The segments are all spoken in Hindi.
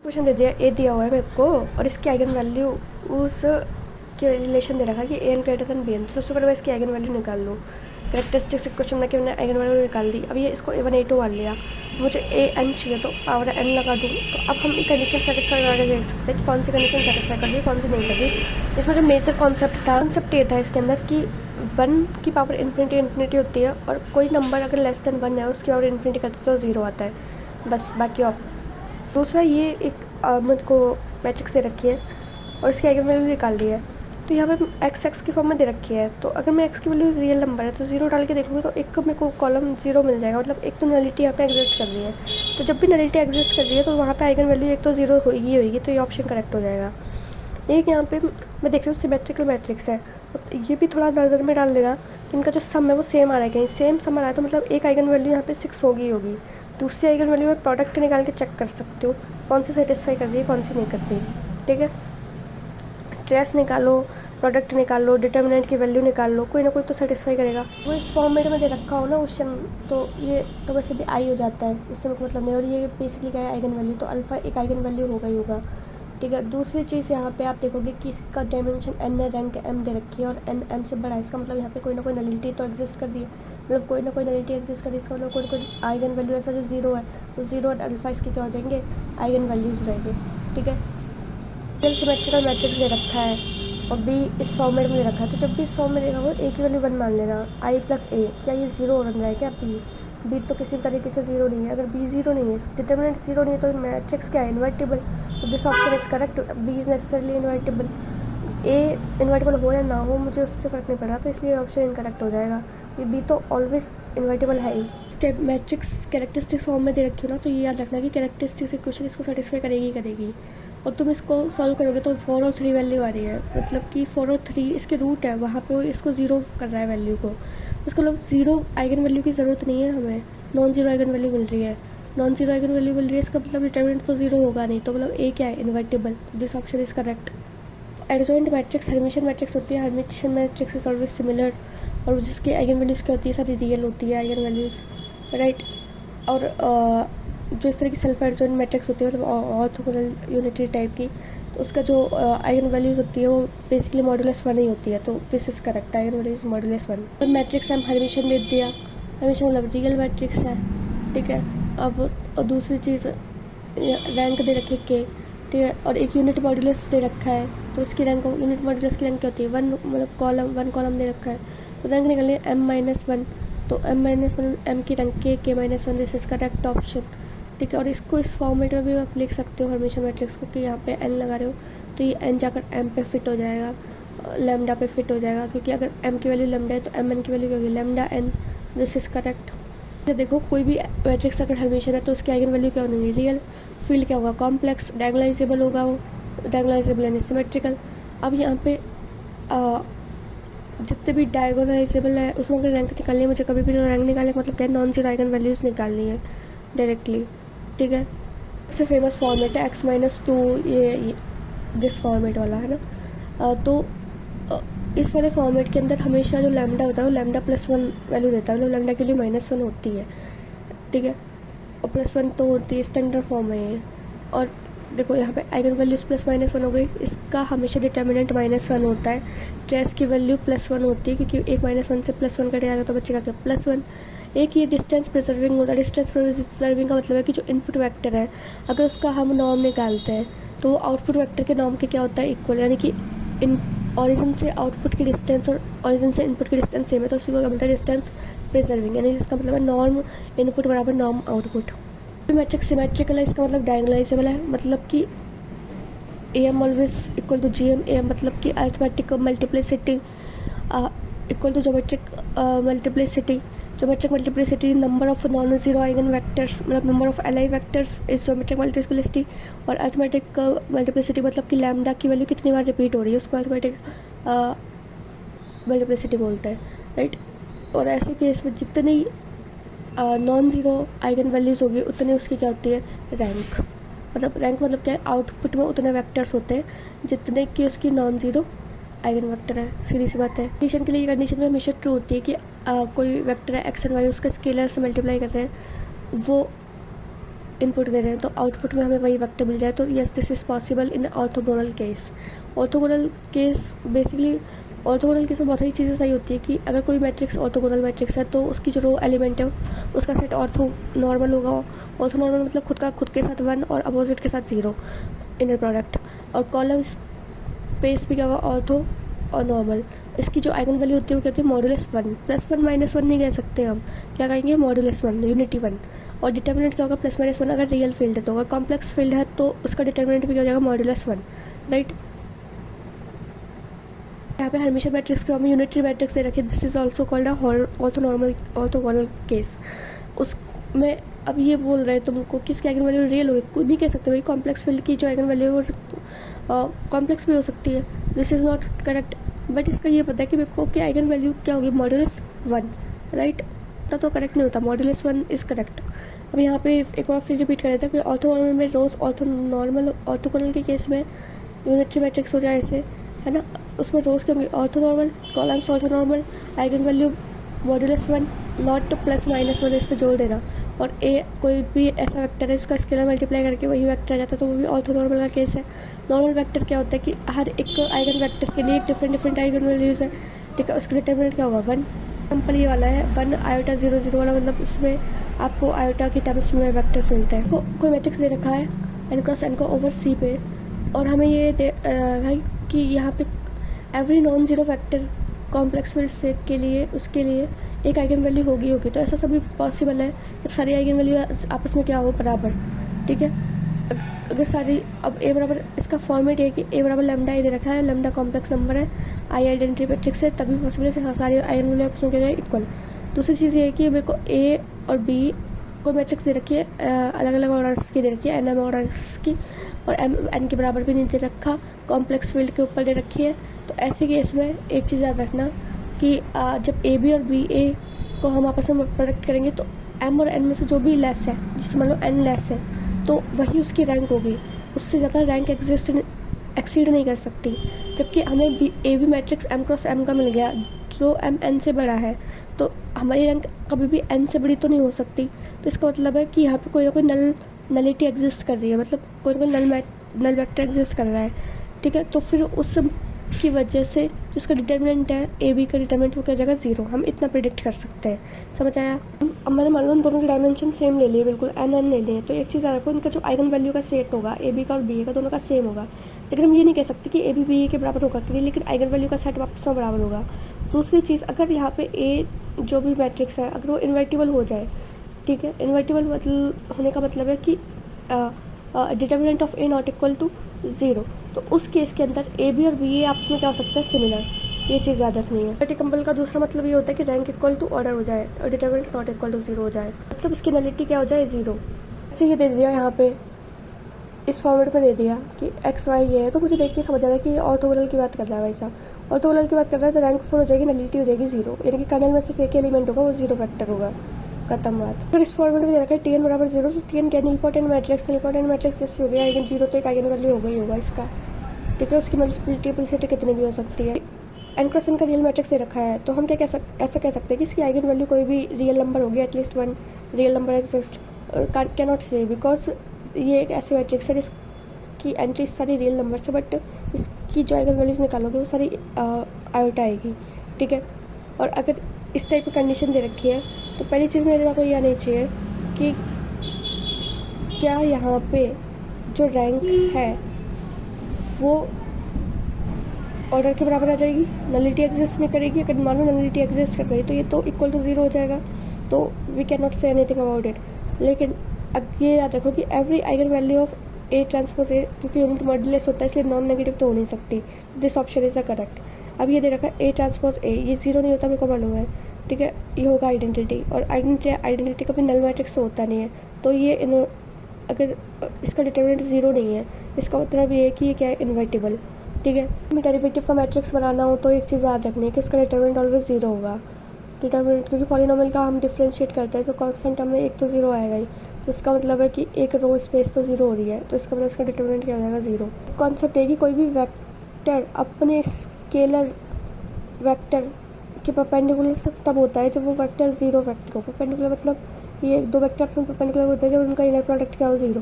क्वेश्चन दे दिया, ए दिया हुआ है मेरे को और इसकी आइगन वैल्यू उस के रिलेशन दे रखा है कि A N greater than B N. तो सबसे पहले मैं इसकी आइगन वैल्यू निकाल लूँ। कैरेक्टरिस्टिक से क्वेश्चन में कि मैंने आइगन वैल्यू निकाल दी। अब ये इसको ए वन ए टू मान लिया, मुझे ए एन चाहिए तो पावर एन लगा दूँ। तो अब हम ये कंडीशन सेटिस्फाई करके देख सकते हैं कि कौन सी कंडीशन सेटिस्फाई कर रही है, कौन सी नहीं कर रही। इसमें जो मेजर कॉन्सेप्ट ये था इसके अंदर कि वन की पावर इन्फिनिटी होती है और कोई नंबर अगर लेस देन वन है उसकी पावर इन्फिनिटी करते तो ज़ीरो आता है बस, बाकी ऑप। दूसरा ये एक मुझको मैट्रिक्स दे रखी है और इसकी आइगन वैल्यू निकाल दी है। तो यहाँ पे एक्स की फॉर्म में दे रखी है, तो अगर मैं एक्स की वैल्यू रियल नंबर है तो ज़ीरो डाल के देखूँगी तो एक मेरे को कॉलम ज़ीरो मिल जाएगा, मतलब एक तो नलिटी यहाँ पे एग्जिस्ट कर रही है। तो जब भी नलिटी एग्जिस्ट कर रही है तो वहाँ पे आइगन वैल्यू एक तो ज़ीरो होगी, तो ये ऑप्शन करेक्ट हो जाएगा। एक यहाँ पे मैं देख रही हूँ सिमेट्रिकल मैट्रिक्स है, तो ये भी थोड़ा नज़र में डाल लेगा कि इनका जो सम है वो सेम आ रहा है, कहीं सेम सम आ रहा है तो मतलब एक आइगन वैल्यू यहाँ पे 6 होगी। दूसरी आइगन वैल्यू में प्रोडक्ट निकाल के चेक कर सकते हो कौन सी सेटिस्फाई कर रही है कौन सी नहीं कर रही। ठीक है, ट्रेस निकालो, प्रोडक्ट निकालो, डिटर्मिनेंट की वैल्यू निकाल लो, कोई ना कोई तो सेटिस्फाई करेगा। वो इस फॉर्मेट में दे रखा हो ना क्वेश्चन, तो ये तो वैसे भी आई हो जाता है, इससे मेरे को मतलब नहीं। और ये बेसिकली क्या है, आइगन वैल्यू, तो अल्फ़ा एक आइगन वैल्यू होगा ही होगा। ठीक है, दूसरी चीज़ यहाँ पे आप देखोगे कि इसका डायमेंशन एन है, रैंक एम दे रखी है और एन एम से बड़ा है। इसका मतलब यहाँ पे कोई ना कोई नलिटी तो एग्जिस्ट कर दी है, मतलब कोई ना कोई नलिटी एग्जिस्ट कर दी। इसका मतलब कोई ना कोई आइगन वैल्यू ऐसा जो ज़ीरो है, तो ज़ीरो और अल्फ़ा इसके क्या हो जाएंगे, आइगन वैल्यूज़ रहेंगे। ठीक है, रियल सिमेट्रिकल मैट्रिक्स दे रखा है और बी इस फॉर्मेट में दे रखा है। तो जब भी इस फॉर्म में देखा हो ए की वैल्यू वन मान लेना, आई प्लस ए, क्या ये ज़ीरो बन रहा है क्या बी तो किसी भी तरीके से ज़ीरो नहीं है। अगर बी ज़ीरो नहीं है, डिटर्मिनेंट ज़ीरो नहीं है, तो मैट्रिक्स क्या है, इन्वर्टिबल। तो this option is correct, B is necessarily invertible. A invertible हो या ना हो मुझे उससे फ़र्क नहीं पड़ रहा, तो इसलिए ऑप्शन इनकरेक्ट हो जाएगा। ये बी तो ऑलवेज इन्वर्टिबल है ही। स्टेप मैट्रिक्स कैरेक्टरिस्टिक्स फॉर्म में दे रखी हो ना, तो ये याद रखना कि कैरेक्टरिस्टिक्स इक्वेशन इसको सेटिस्फाई करेगी। और तुम इसको सॉल्व करोगे तो 4 और 3 वैल्यू आ रही है, मतलब कि 4 और 3 इसके रूट है, वहाँ पे वो इसको ज़ीरो कर रहा है वैल्यू को। उसको मतलब ज़ीरो आइगन वैल्यू की ज़रूरत नहीं है हमें, नॉन ज़ीरो आइगन वैल्यू मिल रही है। नॉन ज़ीरो आइगन वैल्यू मिल रही है, इसका मतलब डिटरमिनेंट तो ज़ीरो होगा नहीं, तो मतलब ए क्या है, invertible. This option is correct. Adjoint matrix Hermitian matrix होती है, Hermitian matrix is always similar, और जिसकी आइगन वैल्यूज़ क्या होती है, सारी रियल होती है आइगन वैल्यूज़, राइट। और जो इस तरह की सेल्फ एडजॉइंट मैट्रिक्स होती है, मतलब ऑर्थोगोनल यूनिटरी टाइप की, तो उसका जो आइगन वैल्यूज़ होती है वो बेसिकली मॉडुलस वन ही होती है, तो this is correct, eigen values modulus one. और मैट्रिक्स हम हर्मिशियन दे दिया, हर्मिशियन मतलब रियल मैट्रिक्स है। ठीक है, अब और दूसरी चीज़ रैंक दे रखी के, ठीक है, और एक यूनिट मॉडुलस दे रखा है, तो इसकी रैंक, यूनिट मॉडुलस की रैंक क्या होती है, वन, मतलब कॉलम, वन कॉलम दे रखा है, तो रैंक निकले m - 1, तो m - 1 m की रैंक के - 1, दिस इज करेक्ट ऑप्शन। ठीक है, और इसको इस फॉर्मेट में भी आप लिख सकते हो हर्मिशियन मैट्रिक्स को, कि यहाँ पे n लगा रहे हो तो ये n जाकर m पे फिट हो जाएगा, लैम्डा पे फिट हो जाएगा, क्योंकि अगर m की वैल्यू लैम्डा है तो m n की वैल्यू क्या होगी, lambda n, this is correct. देखो कोई भी मैट्रिक्स अगर हर्मिशियन है तो उसकी आइगन वैल्यू क्या होगी, रियल। फील्ड क्या होगा, कॉम्प्लेक्स, डायगोनलाइजेबल होगा, वो डायगोनलाइजेबल यानी सिमेट्रिकल। अब यहाँ पे जितने भी डायगोनलाइजेबल है उसमें अगर रैंक निकालनी है मुझे, कभी भी रैंक निकालने का मतलब क्या है, नॉन जीरो आइगन वैल्यूज़ निकालनी है डायरेक्टली। ठीक है, सबसे फेमस फॉर्मेट है x-2, ये दिस फॉर्मेट वाला है ना। तो इस वाले फॉर्मेट के अंदर हमेशा जो लैम्डा होता है वो लैम्डा +1 वैल्यू देता है, मतलब लैम्डा के लिए -1 होती है। ठीक है, और +1 तो होती है, स्टैंडर्ड फॉर्म है ये। और देखो यहाँ पे आइगन वैल्यूज +-1 हो गई, इसका हमेशा डिटर्मिनेंट -1 होता है। ट्रेस की वैल्यू +1 होती है, क्योंकि एक -1 से +1 कट जाएगा तो बचेगा क्या, +1। एक ये डिस्टेंस प्रिजर्विंग होता है, डिस्टेंस प्रिजर्विंग का मतलब है कि जो इनपुट वेक्टर है अगर उसका हम नॉर्म निकालते हैं तो आउटपुट वेक्टर के नॉर्म के क्या होता है, इक्वल, यानी कि इन ऑरिजिन से आउटपुट की डिस्टेंस और ऑरिजिन से इनपुट की डिस्टेंस सेम है, तो उसी को क्या मिलता है, डिस्टेंस प्रिजर्विंग, यानी जिसका मतलब है नॉर्म इनपुट बराबर नॉर्म आउटपुट। मैट्रिक्स सिमेट्रिकल है, इसका मतलब डायगोनलाइजेबल है, मतलब कि am always equal to gm, am मतलब कि arithmetic multiplicity equal to geometric multiplicity. Geometric multiplicity number of non zero eigen vectors, मतलब number of L I vectors is geometric multiplicity. और अरिथमेटिक मल्टीप्लिसिटी मतलब कि लैम्डा की वैल्यू कितनी बार रिपीट हो रही है, उसको अरिथमेटिक मल्टीप्लिसिटी बोलते हैं, राइट। और ऐसे केस में जितनी नॉन ज़ीरो आइगन वैल्यूज़ होगी उतनी उसकी क्या होती है, रैंक। मतलब रैंक मतलब क्या है, आउटपुट में उतने वेक्टर्स होते हैं जितने की उसकी नॉन ज़ीरो आइगन वेक्टर है, सीधी सी बात है। कंडीशन के लिए ये कंडीशन में हमेशा ट्रू होती है कि कोई वेक्टर है x एंड y, उसका स्केलर से मल्टीप्लाई कर रहे हैं, वो इनपुट दे रहे हैं तो आउटपुट में हमें वही वेक्टर मिल जाए, तो yes this is possible in orthogonal case. Orthogonal case basically, orthogonal case में बहुत सारी चीज़ें सही होती है कि अगर कोई मैट्रिक्स ऑर्थोगोनल मैट्रिक्स है तो उसकी जो रो एलिमेंट है उसका सेट ऑर्थो नॉर्मल होगा। ऑर्थो नॉर्मल मतलब खुद के साथ 1 और अपोजिट के साथ 0 इनर प्रोडक्ट। और कॉलम स्पेस भी क्या होगा, ऑर्थो और नॉर्मल। इसकी जो आइगन वैल्यू होती है वो क्या होती है, मॉडुलस 1 +1 -1 नहीं कह सकते हम, क्या कहेंगे, मॉडुलस 1 यूनिटी 1। और डिटर्मिनेंट क्या होगा, +-1 अगर रियल फील्ड है तो, अगर कॉम्प्लेक्स फील्ड है तो उसका डिटर्मिनेंट भी क्या हो जाएगा, मॉडुलस 1, राइट। यहाँ पे हर्मिशियन मैट्रिक्स को हमें यूनिटरी मैट्रिक्स दे रखे, this is also called orthogonal case. उसमें अब ये बोल रहे हैं तुमको कि इसकी आइगन वैल्यू रियल हो, कोई नहीं कह सकते भाई, कॉम्प्लेक्स फील्ड की जो आइगन वैल्यू है वो कॉम्प्लेक्स भी हो सकती है, this is not correct. But इसका ये पता है कि मेरे को कि आइगन वैल्यू क्या होगी, मॉडुलस 1, राइट। तब तो करेक्ट नहीं होता, मॉडुलस 1 इज़ करेक्ट। अब यहाँ पे एक बार फिर रिपीट कर देता कि ऑर्थोगोनल में रोज ऑर्थोगोनल के केस में यूनिटरी मैट्रिक्स हो जाए ऐसे, है ना, उसमें रोज क्या होंगी, orthonormal, columns orthonormal, eigen value modulus 1, not +-1 इस पर जोड़ देना। और ए कोई भी ऐसा वेक्टर है जिसका स्केलर मल्टीप्लाई करके वही वेक्टर आ जाता है तो वो भी ऑर्थोनॉर्मल का केस है। नॉर्मल वेक्टर क्या होता है कि हर एक आइगन वेक्टर के लिए एक डिफरेंट आइगन वैल्यूज़ है, ठीक है। उसका डिटर्मिनेंट क्या होगा, 1। एग्जाम्पल ये वाला है 1 आयोटा 0 0 वाला, मतलब इसमें आपको आयोटा के टर्म्स में वेक्टर्स मिलते हैं। कोई मैट्रिक्स दे रखा है n×n को ओवर C पे, और हमें ये है कि यहाँ पे every non zero factor complex field से के लिए उसके लिए एक आइगन वैल्यू होगी। तो ऐसा सभी पॉसिबल है जब सारी आइगन वैल्यू आपस में क्या हो, बराबर, ठीक है। अगर सारी, अब ए बराबर, इसका फॉर्मेट है कि ए बराबर लैम्डा आई दे रखा है, लैम्डा कॉम्प्लेक्स नंबर है, आई आइडेंटिटी मैट्रिक्स है, तभी पॉसिबल है सारी आइगन वैल्यू आपस में क्या जाए, इक्वल। दूसरी चीज़ ये है कि मेरे को ए और बी को मैट्रिक्स दे रखी है, अलग अलग ऑर्डर्स की दे रखी है, nm ऑर्डर्स की, और n के बराबर भी नहीं दे रखा, कॉम्प्लेक्स फील्ड के ऊपर दे रखी है। तो ऐसे केस में एक चीज़ याद रखना कि जब ए बी और बी ए को हम आपस में प्रोडक्ट करेंगे तो m और n में से जो भी लेस है, जिससे मान लो n लेस है तो वही उसकी रैंक होगी, उससे ज़्यादा रैंक एक्सीड नहीं कर सकती। जबकि हमें ए बी मैट्रिक्स m×m का मिल गया जो m n से बड़ा है, तो हमारी रैंक कभी भी n से बड़ी तो नहीं हो सकती। तो इसका मतलब है कि यहाँ पे कोई ना कोई नलिटी एग्जिस्ट कर रही है, मतलब कोई ना कोई नल वेक्टर एग्जिस्ट कर रहा है, ठीक है। तो फिर उस की वजह से जिसका डिटर्मिनेंट है ए बी का डिटर्मिनेंट वो क्या हो जाएगा, 0। हम इतना प्रिडिक्ट कर सकते हैं, समझ आया। अब मैंने मान लो उन दोनों के डायमेंशन सेम ले लिए, बिल्कुल n ले लिए, तो एक चीज़ याद रखो, इनका जो आइगन वैल्यू का सेट होगा ए बी का और बी ए का दोनों का सेम होगा। लेकिन हम ये नहीं कह सकते कि ए बी बी ए के बराबर होगा, लेकिन आइगन वैल्यू का सेट वापस में बराबर होगा। दूसरी चीज़, अगर यहाँ पे ए जो भी मैट्रिक्स है अगर वो इन्वर्टिबल हो जाए, ठीक है, इन्वर्टिबल मतलब होने का मतलब है कि determinant of A not equal to 0, तो उस केस के अंदर ए बी और बी ए आपस में क्या हो सकता है, सिमिलर। ये चीज़ याद रखनी है। इन्वर्टिबल का दूसरा मतलब ये होता है कि रैंक इक्वल टू ऑर्डर हो जाए और डिटर्मिनेंट नॉट इक्वल टू 0 हो जाए, मतलब इसकी नलिटी क्या हो जाए, 0। ऐसे ये दे दिया यहाँ पे इस फॉर्मेट में दे दिया कि एक्स वाई ये है, तो मुझे देख के समझ आ रहा है कि ऑर्थोगोनल की बात कर रहा है भाई साहब। ऑर्थोगोनल की बात कर रहा है तो रैंक 4 हो जाएगी, नलिटी हो जाएगी 0, यानी कि कर्नल में सिर्फ एक एलिमेंट होगा, वो 0 फैक्टर होगा, खत्म बात। फिर इस फॉर्मेट में दे रखा है Tn बराबर 0, तो Tn क्या, इंपॉर्टेंट मैट्रिक्स जैसे हो गया, आइगन 0 तो एक आइगन वैल्यू होगा ही होगा इसका, ठीक है। उसकी मल्टीप्लिसिटी कितनी भी हो सकती है। n×n का रियल मैट्रिक्स दे रखा है, तो हम क्या ऐसा कह सकते हैं कि इसकी आइगन वैल्यू कोई भी रियल नंबर होगी, at least 1 real number exist, can not से, बिकॉज ये एक ऐसी मैट्रिक्स है जिसकी एंट्रीज सारी रियल नंबर से, बट इसकी जो आइगन वैल्यूज निकालोगे वो सारी आयोटा आएगी, ठीक है। और अगर इस टाइप की कंडीशन दे रखी है तो पहली चीज़ मेरे को यह आनी चाहिए कि क्या यहाँ पे जो रैंक है वो ऑर्डर के बराबर आ जाएगी, नलिटी एग्जिस्ट नहीं करेगी। अगर मान लो नलिटी एग्जिस्ट कर गई तो ये तो इक्वल टू 0 हो जाएगा, तो we can not say anything about it. लेकिन अब ये याद रखो कि every eigen value of A transpose A, क्योंकि यूनिट मॉड्यूलस होता है इसलिए नॉन नेगेटिव तो हो नहीं सकती, this option is the correct. अब ये दे रखा है ए ट्रांसपोज ए, ये 0 नहीं होता, मेरे को मालूम है, ठीक है। ये होगा आइडेंटिटी, और आइडेंटिटी कभी नल मैट्रिक्स तो होता नहीं है, तो ये अगर इसका डिटर्मिनेंट 0 नहीं है, इसका मतलब ये है कि ये क्या है, इन्वर्टिबल, ठीक है। हमें डेरिवेटिव का मैट्रिक्स बनाना हो तो एक चीज़ याद रखनी है कि उसका डिटर्मिनेंट ऑलवेज 0 होगा। डिटर्मिनेंट, क्योंकि पॉलिनोमियल का हम डिफरेंशिएट करते हैं तो कांस्टेंट टर्म में एक तो 0 आएगा ही, तो इसका मतलब है कि एक रो स्पेस तो 0 हो रही है, तो इसका मतलब इसका डिटर्मिनेंट क्या हो जाएगा, 0। कॉन्सेप्ट है कि कोई भी वेक्टर अपने स्केलर वेक्टर के परपेंडिकुलर सिर्फ तब होता है जब वो वेक्टर 0 वेक्टर हो। परपेंडिकुलर मतलब ये दो वेक्टर आपस में परपेंडिकुलर होते हैं जब उनका इनर प्रोडक्ट क्या हो 0।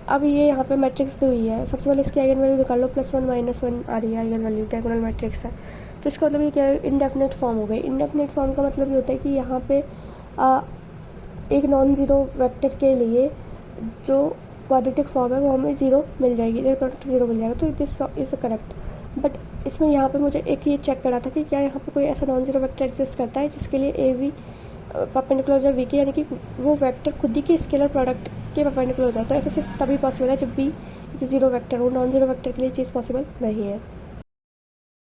अब ये यहाँ पे मैट्रिक्स दी हुई है, सबसे पहले इसकी आइगन वैल्यू निकाल लो, +1 -1 आ रही है आइगन वैल्यू, डायगोनल मैट्रिक्स है। तो इसका मतलब ये क्या है, इनडेफिनेट फॉर्म हो गई। इनडेफिनेट फॉर्म का मतलब ये होता है कि यहाँ पे एक नॉन ज़ीरो वेक्टर के लिए जो क्वाड्रेटिक फॉर्म है वो हमें 0 मिल जाएगी, इनर प्रोडक्ट 0 मिल जाएगा। तो दिस इज़ करेक्ट। बट इसमें यहाँ पे मुझे एक ये चेक करना था कि क्या यहाँ पे कोई ऐसा नॉन ज़ीरो वेक्टर एग्जिस्ट करता है जिसके लिए ए वी परपेंडिकुलर हो जाए वी के, यानी कि वो वेक्टर खुद ही के स्केलर प्रोडक्ट के परपेंडिकुलर हो जाए। तो ऐसा सिर्फ तभी पॉसिबल है जब भी 0 वेक्टर हो, नॉन ज़ीरो वेक्टर के लिए चीज़ पॉसिबल नहीं है।